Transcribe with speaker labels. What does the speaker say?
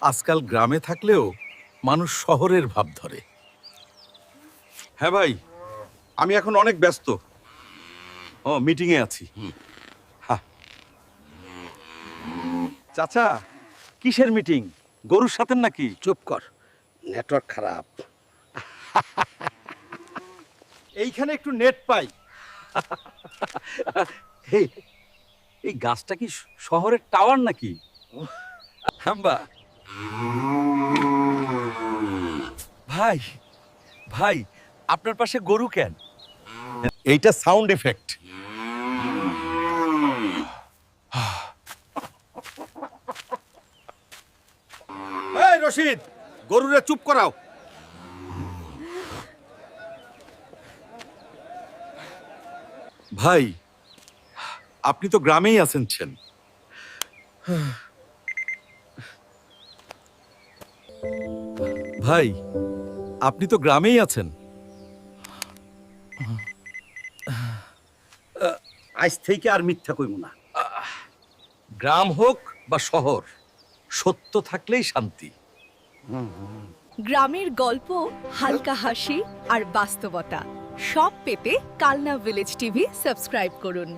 Speaker 1: আজকাল গ্রামে থাকলেও মানুষ শহরের ভাব ধরে। হ্যাঁ ভাই, আমি এখন অনেক ব্যস্ত। মিটিংয়ে আছি। হ্যাঁ। চাচা, কিসের মিটিং? গরুর সাথে নাকি?
Speaker 2: চুপ কর, নেটওয়ার্ক খারাপ।
Speaker 1: এইখানে একটু নেট পাই। এই গাছটা কি শহরের টাওয়ার নাকি? হাম্বা ভাই, ভাই আপনার পাশে গরু কেন? এইটা সাউন্ড ইফেক্ট। এই রশিদ, গরুরে চুপ করাও। ভাই, আপনি তো গ্রামেই আছেন। ভাই, আপনি তো গ্রামেই আছেন।
Speaker 2: আজ থেকে আর মিথ্যা কইব না।
Speaker 1: গ্রাম হোক বা শহর, সত্য থাকলেই শান্তি।
Speaker 3: গ্রামের গল্প, হালকা হাসি আর বাস্তবতা সব পেতে কালনা ভিলেজ টিভি সাবস্ক্রাইব করুন।